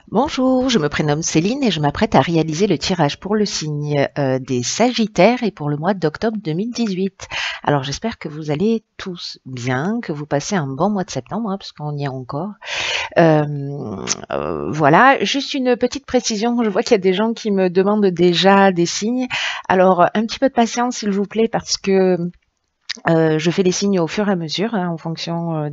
Bonjour, je me prénomme Céline et je m'apprête à réaliser le tirage pour le signe des Sagittaires et pour le mois d'octobre 2018. Alors j'espère que vous allez tous bien, que vous passez un bon mois de septembre, hein, parce qu'on y est encore. Voilà, juste une petite précision, je vois qu'il y a des gens qui me demandent déjà des signes. Alors un petit peu de patience s'il vous plaît, parce que je fais les signes au fur et à mesure, hein, en fonction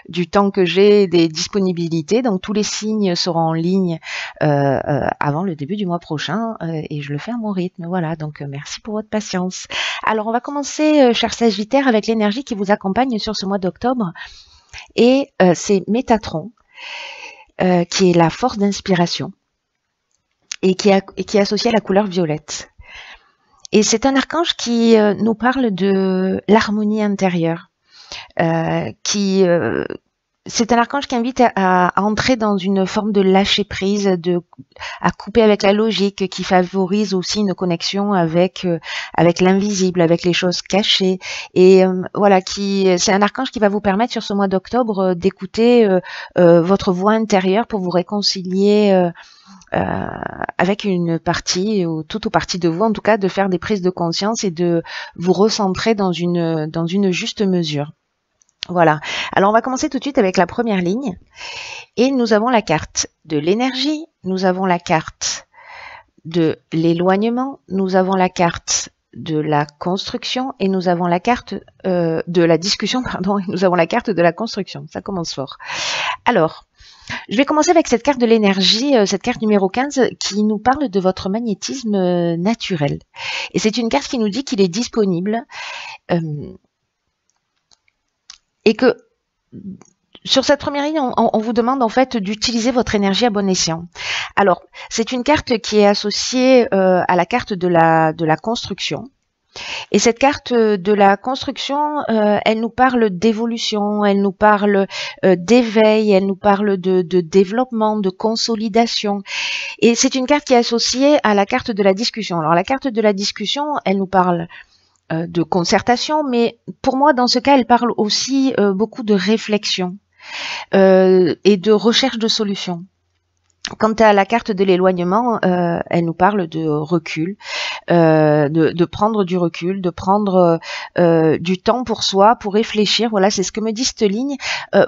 du temps que j'ai, des disponibilités. Donc tous les signes seront en ligne avant le début du mois prochain et je le fais à mon rythme. Voilà, donc merci pour votre patience. Alors on va commencer, cher Sagittaire, avec l'énergie qui vous accompagne sur ce mois d'octobre. Et c'est Métatron, qui est la force d'inspiration et qui est associée à la couleur violette. Et c'est un archange qui nous parle de l'harmonie intérieure, qui c'est un archange qui invite à entrer dans une forme de lâcher prise, à couper avec la logique, qui favorise aussi une connexion avec l'invisible, avec les choses cachées. Et voilà, c'est un archange qui va vous permettre sur ce mois d'octobre d'écouter votre voix intérieure pour vous réconcilier avec une partie ou toute partie de vous, en tout cas, de faire des prises de conscience et de vous recentrer dans une juste mesure. Voilà. Alors on va commencer tout de suite avec la première ligne. Et nous avons la carte de l'énergie, nous avons la carte de l'éloignement, nous avons la carte de la construction et nous avons la carte de la discussion, pardon, et nous avons la carte de la construction. Ça commence fort. Alors, je vais commencer avec cette carte de l'énergie, cette carte numéro 15, qui nous parle de votre magnétisme naturel. Et c'est une carte qui nous dit qu'il est disponible et que sur cette première ligne, on vous demande en fait d'utiliser votre énergie à bon escient. Alors, c'est une carte qui est associée à la carte de la construction. Et cette carte de la construction, elle nous parle d'évolution, elle nous parle d'éveil, elle nous parle de développement, de consolidation. Et c'est une carte qui est associée à la carte de la discussion. Alors la carte de la discussion, elle nous parle de concertation, mais pour moi, dans ce cas, elle parle aussi beaucoup de réflexion et de recherche de solutions. Quant à la carte de l'éloignement, elle nous parle de recul, de prendre du recul, de prendre du temps pour soi, pour réfléchir. Voilà, c'est ce que me dit cette ligne.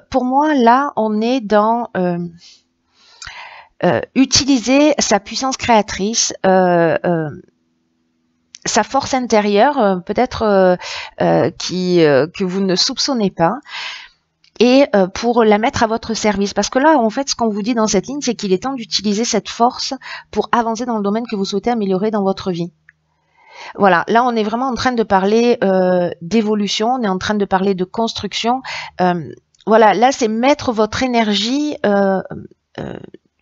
Pour moi, là, on est dans utiliser sa puissance créatrice, sa force intérieure, peut-être que vous ne soupçonnez pas, et pour la mettre à votre service. Parce que là, en fait, ce qu'on vous dit dans cette ligne, c'est qu'il est temps d'utiliser cette force pour avancer dans le domaine que vous souhaitez améliorer dans votre vie. Voilà, là, on est vraiment en train de parler d'évolution, on est en train de parler de construction. Voilà, là, c'est mettre votre énergie...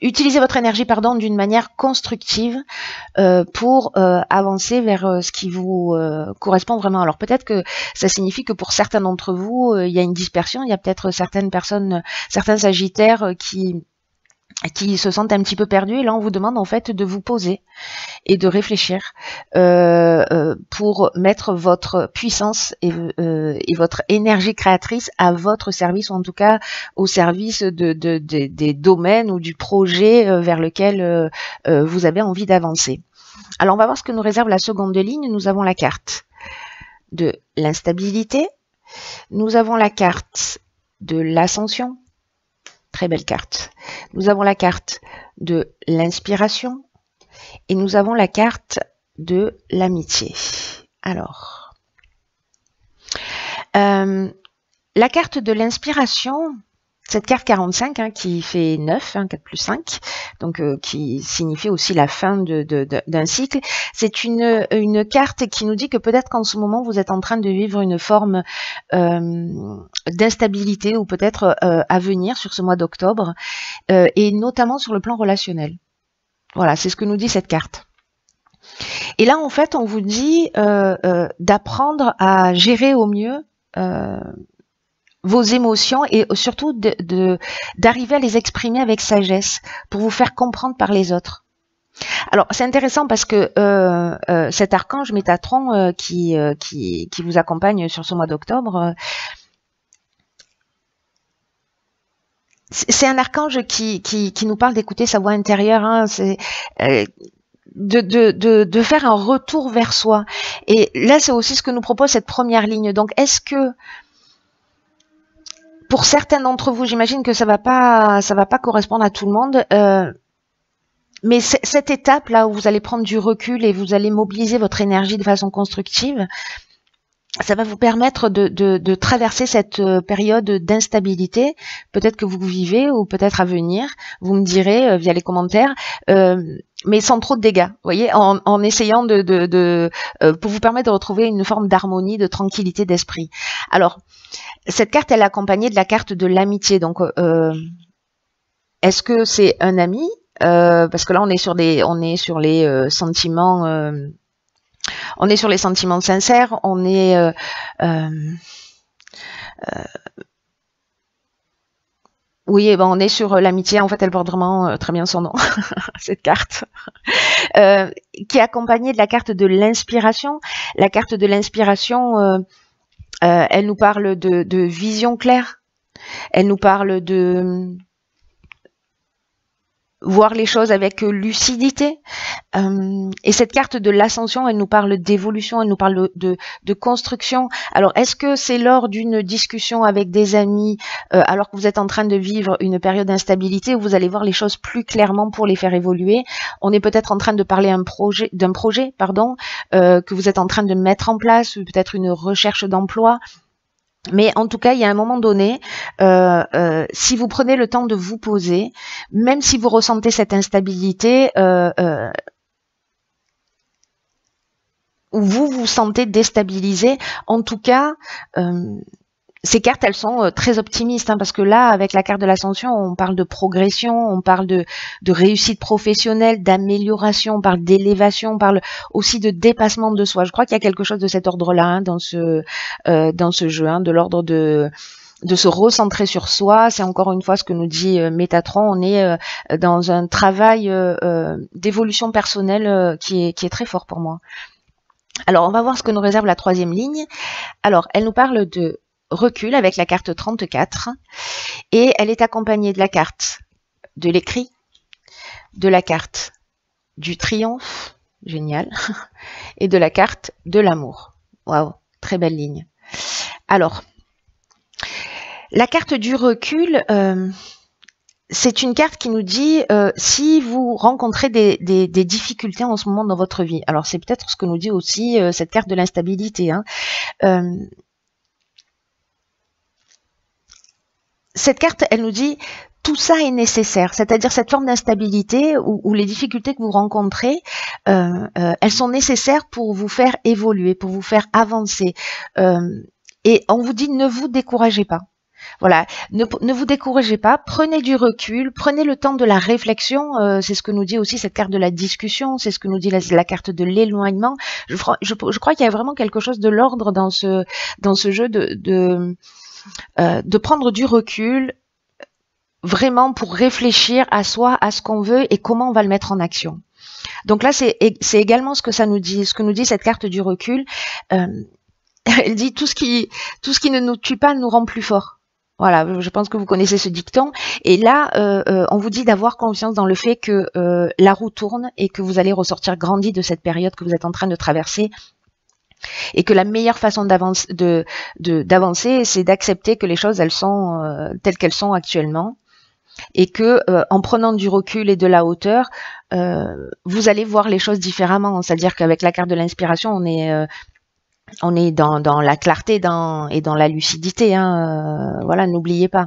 utiliser votre énergie, pardon, d'une manière constructive pour avancer vers ce qui vous correspond vraiment. Alors peut-être que ça signifie que pour certains d'entre vous, il y a une dispersion, il y a peut-être certaines personnes, certains sagittaires qui se sentent un petit peu perdus, et là on vous demande en fait de vous poser et de réfléchir pour mettre votre puissance et votre énergie créatrice à votre service, ou en tout cas au service des domaines ou du projet vers lequel vous avez envie d'avancer. Alors on va voir ce que nous réserve la seconde ligne. Nous avons la carte de l'instabilité, nous avons la carte de l'ascension, très belle carte. Nous avons la carte de l'inspiration et nous avons la carte de l'amitié. Alors, la carte de l'inspiration, cette carte 45 hein, qui fait 9, hein, 4 plus 5, donc qui signifie aussi la fin d'un cycle, c'est une carte qui nous dit que peut-être qu'en ce moment vous êtes en train de vivre une forme d'instabilité, ou peut-être à venir sur ce mois d'octobre, et notamment sur le plan relationnel. Voilà, c'est ce que nous dit cette carte. Et là, en fait, on vous dit d'apprendre à gérer au mieux vos émotions, et surtout d'arriver à les exprimer avec sagesse pour vous faire comprendre par les autres. Alors c'est intéressant parce que cet archange Métatron qui vous accompagne sur ce mois d'octobre, c'est un archange qui nous parle d'écouter sa voix intérieure, hein, c'est de faire un retour vers soi. Et là, c'est aussi ce que nous propose cette première ligne. Donc, est-ce que pour certains d'entre vous, j'imagine que ça va pas correspondre à tout le monde, mais cette étape là où vous allez prendre du recul et vous allez mobiliser votre énergie de façon constructive, ça va vous permettre de traverser cette période d'instabilité, peut-être que vous vivez ou peut-être à venir. Vous me direz via les commentaires, mais sans trop de dégâts, vous voyez, en essayant pour vous permettre de retrouver une forme d'harmonie, de tranquillité d'esprit. Alors, cette carte, elle est accompagnée de la carte de l'amitié. Donc, est-ce que c'est un ami? Parce que là, on est sur les sentiments. On est sur les sentiments sincères. On est oui, ben on est sur l'amitié. En fait, elle porte vraiment très bien son nom, cette carte, qui est accompagnée de la carte de l'inspiration. La carte de l'inspiration, elle nous parle de vision claire. Elle nous parle de voir les choses avec lucidité. Et cette carte de l'ascension, elle nous parle d'évolution, elle nous parle de construction. Alors, est-ce que c'est lors d'une discussion avec des amis, alors que vous êtes en train de vivre une période d'instabilité, où vous allez voir les choses plus clairement pour les faire évoluer? On est peut-être en train de parler d'un projet, que vous êtes en train de mettre en place, ou peut-être une recherche d'emploi. Mais en tout cas, il y a un moment donné, si vous prenez le temps de vous poser, même si vous ressentez cette instabilité, ou vous vous sentez déstabilisé, en tout cas, ces cartes, elles sont très optimistes, hein, parce que là, avec la carte de l'ascension, on parle de progression, on parle de réussite professionnelle, d'amélioration, on parle d'élévation, on parle aussi de dépassement de soi. Je crois qu'il y a quelque chose de cet ordre-là, hein, dans ce jeu, hein, de l'ordre de se recentrer sur soi. C'est encore une fois ce que nous dit Métatron. On est dans un travail d'évolution personnelle qui est très fort pour moi. Alors, on va voir ce que nous réserve la troisième ligne. Alors, elle nous parle de recul avec la carte 34 et elle est accompagnée de la carte de l'écrit, de la carte du triomphe, génial, et de la carte de l'amour. Waouh, très belle ligne. Alors, la carte du recul, c'est une carte qui nous dit si vous rencontrez des difficultés en ce moment dans votre vie. Alors, c'est peut-être ce que nous dit aussi cette carte de l'instabilité, hein. Cette carte, elle nous dit tout ça est nécessaire, c'est-à-dire cette forme d'instabilité ou les difficultés que vous rencontrez, elles sont nécessaires pour vous faire évoluer, pour vous faire avancer. Et on vous dit ne vous découragez pas. Voilà, ne vous découragez pas, prenez du recul, prenez le temps de la réflexion, c'est ce que nous dit aussi cette carte de la discussion, c'est ce que nous dit la carte de l'éloignement. Je crois qu'il y a vraiment quelque chose de l'ordre dans ce jeu de prendre du recul vraiment pour réfléchir à soi, à ce qu'on veut et comment on va le mettre en action. Donc là, c'est également ce que ça nous dit, ce que nous dit cette carte du recul. Elle dit tout ce qui ne nous tue pas nous rend plus forts. Voilà, je pense que vous connaissez ce dicton. Et là, on vous dit d'avoir confiance dans le fait que la roue tourne et que vous allez ressortir grandi de cette période que vous êtes en train de traverser. Et que la meilleure façon d'avancer, c'est d'accepter que les choses, elles sont telles qu'elles sont actuellement. Et que en prenant du recul et de la hauteur, vous allez voir les choses différemment. C'est-à-dire qu'avec la carte de l'inspiration, on est dans la clarté et dans la lucidité, hein, voilà, n'oubliez pas.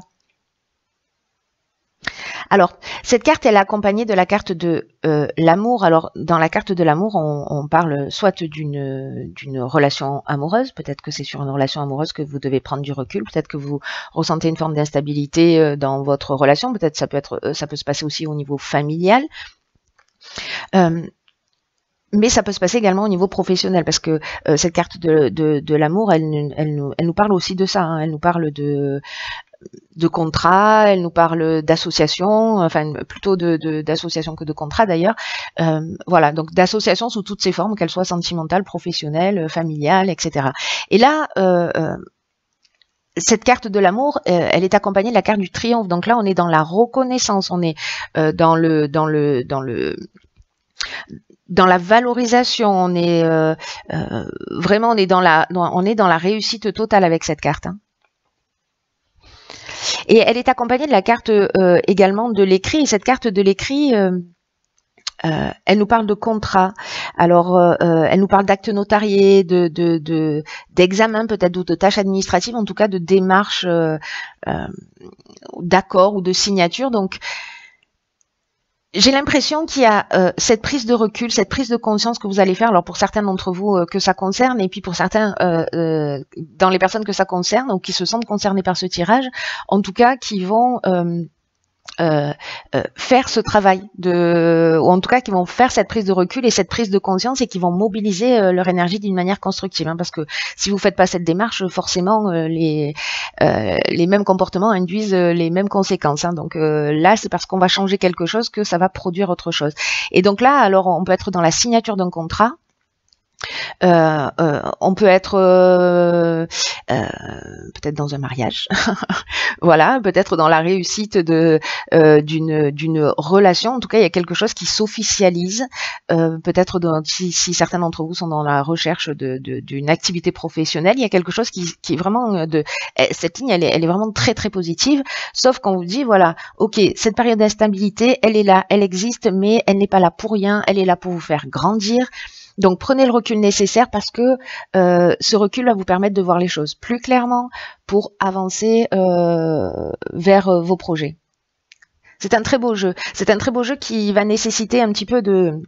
Alors, cette carte, elle est accompagnée de la carte de l'amour. Alors, dans la carte de l'amour, on parle soit d'une relation amoureuse, peut-être que c'est sur une relation amoureuse que vous devez prendre du recul, peut-être que vous ressentez une forme d'instabilité dans votre relation, peut-être ça peut se passer aussi au niveau familial. Mais ça peut se passer également au niveau professionnel, parce que cette carte de l'amour, elle nous parle aussi de ça, hein. Elle nous parle de contrat, elle nous parle d'association, enfin plutôt d'association que de contrat d'ailleurs. Voilà, donc d'association sous toutes ses formes, qu'elles soient sentimentales, professionnelles, familiales, etc. Et là, cette carte de l'amour, elle est accompagnée de la carte du triomphe. Donc là, on est dans la reconnaissance, on est dans la valorisation, on est vraiment, on est dans la réussite totale avec cette carte. Hein. Et elle est accompagnée de la carte également de l'écrit. Et cette carte de l'écrit, elle nous parle de contrat. Alors, elle nous parle d'actes notariés, d'examens peut-être, ou de tâches administratives, en tout cas de démarches, d'accords ou de signatures. Donc, j'ai l'impression qu'il y a cette prise de recul, cette prise de conscience que vous allez faire. Alors pour certains d'entre vous que ça concerne, et puis pour certains dans les personnes que ça concerne ou qui se sentent concernés par ce tirage, en tout cas qui vont faire ce travail ou en tout cas qui vont faire cette prise de recul et cette prise de conscience et qui vont mobiliser leur énergie d'une manière constructive, hein, parce que si vous faites pas cette démarche, forcément les mêmes comportements induisent les mêmes conséquences, hein. Donc là c'est parce qu'on va changer quelque chose que ça va produire autre chose. Et donc là, alors on peut être dans la signature d'un contrat. On peut être peut-être dans un mariage, voilà, peut-être dans la réussite d'une relation. En tout cas, il y a quelque chose qui s'officialise. Peut-être si certains d'entre vous sont dans la recherche d'une activité professionnelle, il y a quelque chose qui est vraiment cette ligne, elle est vraiment très très positive. Sauf qu'on vous dit voilà, ok, cette période d'instabilité, elle est là, elle existe, mais elle n'est pas là pour rien. Elle est là pour vous faire grandir. Donc prenez le recul nécessaire parce que ce recul va vous permettre de voir les choses plus clairement pour avancer vers vos projets. C'est un très beau jeu. C'est un très beau jeu qui va nécessiter un petit peu de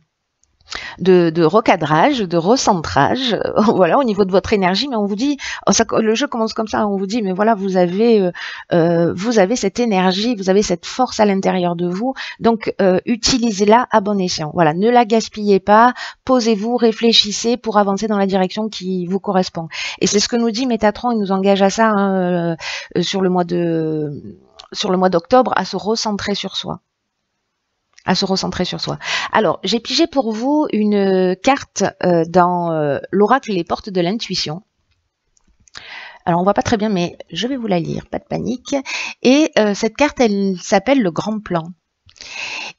recadrage, de recentrage, voilà, au niveau de votre énergie. Mais on vous dit, le jeu commence comme ça, on vous dit, mais voilà, vous avez cette énergie, vous avez cette force à l'intérieur de vous, donc utilisez-la à bon escient. Voilà, ne la gaspillez pas, posez-vous, réfléchissez pour avancer dans la direction qui vous correspond. Et c'est ce que nous dit Métatron, il nous engage à ça, hein, sur le mois d'octobre, à se recentrer sur soi. Alors, j'ai pigé pour vous une carte dans l'oracle Les Portes de l'intuition. Alors, on voit pas très bien, mais je vais vous la lire, pas de panique. Et cette carte, elle s'appelle le Grand Plan.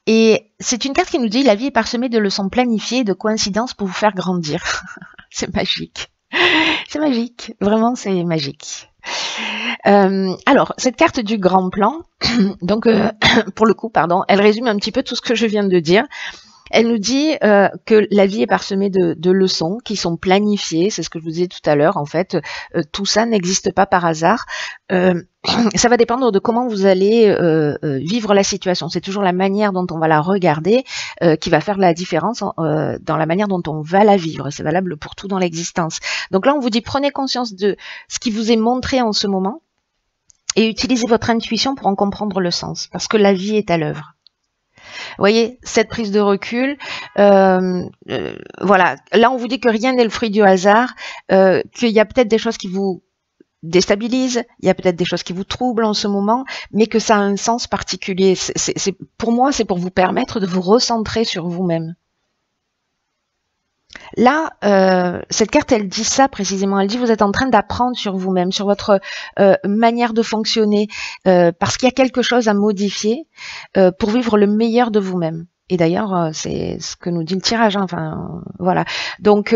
Et c'est une carte qui nous dit « La vie est parsemée de leçons planifiées et de coïncidences pour vous faire grandir. » C'est magique. C'est magique. Vraiment, c'est magique. Alors, cette carte du Grand Plan, donc pour le coup, pardon, elle résume un petit peu tout ce que je viens de dire. Elle nous dit que la vie est parsemée de leçons qui sont planifiées, c'est ce que je vous disais tout à l'heure, en fait, tout ça n'existe pas par hasard. Ça va dépendre de comment vous allez vivre la situation. C'est toujours la manière dont on va la regarder qui va faire la différence dans la manière dont on va la vivre. C'est valable pour tout dans l'existence. Donc là, on vous dit, prenez conscience de ce qui vous est montré en ce moment et utilisez votre intuition pour en comprendre le sens, parce que la vie est à l'œuvre. Vous voyez, cette prise de recul, voilà. Là, on vous dit que rien n'est le fruit du hasard, qu'il y a peut-être des choses qui vous déstabilisent, il y a peut-être des choses qui vous troublent en ce moment, mais que ça a un sens particulier. Pour moi, c'est pour vous permettre de vous recentrer sur vous-même. Là, cette carte, elle dit ça précisément. Elle dit vous êtes en train d'apprendre sur vous-même, sur votre manière de fonctionner, parce qu'il y a quelque chose à modifier pour vivre le meilleur de vous-même. Et d'ailleurs, c'est ce que nous dit le tirage. Hein, enfin, voilà. Donc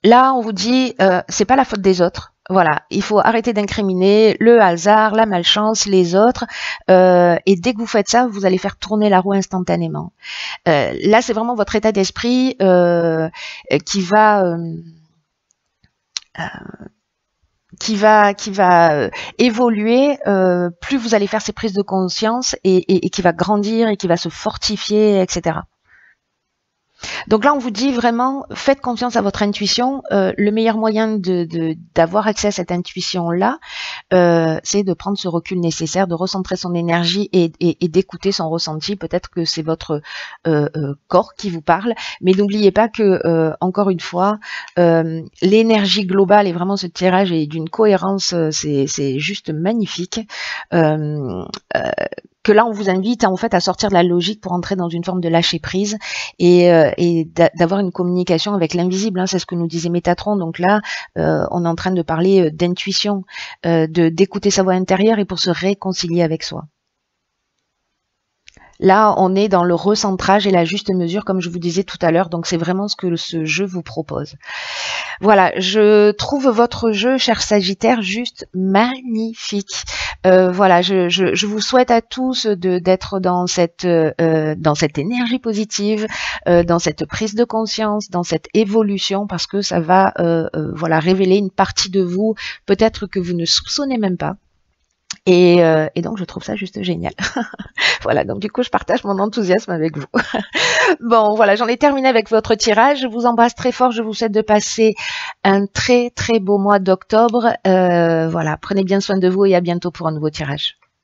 là, on vous dit, c'est pas la faute des autres. Voilà, il faut arrêter d'incriminer le hasard, la malchance, les autres. Et dès que vous faites ça, vous allez faire tourner la roue instantanément. Là, c'est vraiment votre état d'esprit qui va évoluer. Plus vous allez faire ces prises de conscience et qui va grandir et qui va se fortifier, etc. Donc là, on vous dit vraiment, faites confiance à votre intuition. Le meilleur moyen d'avoir accès à cette intuition-là, c'est de prendre ce recul nécessaire, de recentrer son énergie et d'écouter son ressenti. Peut-être que c'est votre corps qui vous parle, mais n'oubliez pas que, encore une fois, l'énergie globale et vraiment ce tirage est d'une cohérence, c'est juste magnifique. que là on vous invite en fait à sortir de la logique pour entrer dans une forme de lâcher prise et d'avoir une communication avec l'invisible, hein, c'est ce que nous disait Métatron. Donc là on est en train de parler d'intuition, d'écouter sa voix intérieure et pour se réconcilier avec soi. Là, on est dans le recentrage et la juste mesure, comme je vous disais tout à l'heure. Donc, c'est vraiment ce que ce jeu vous propose. Voilà, je trouve votre jeu, cher Sagittaire, juste magnifique. Voilà, je vous souhaite à tous d'être dans cette énergie positive, dans cette prise de conscience, dans cette évolution, parce que ça va voilà, révéler une partie de vous, peut-être que vous ne soupçonnez même pas. Et donc, je trouve ça juste génial. Voilà, donc du coup, je partage mon enthousiasme avec vous. Bon, voilà, j'en ai terminé avec votre tirage. Je vous embrasse très fort. Je vous souhaite de passer un très, très beau mois d'octobre. Voilà, prenez bien soin de vous et à bientôt pour un nouveau tirage.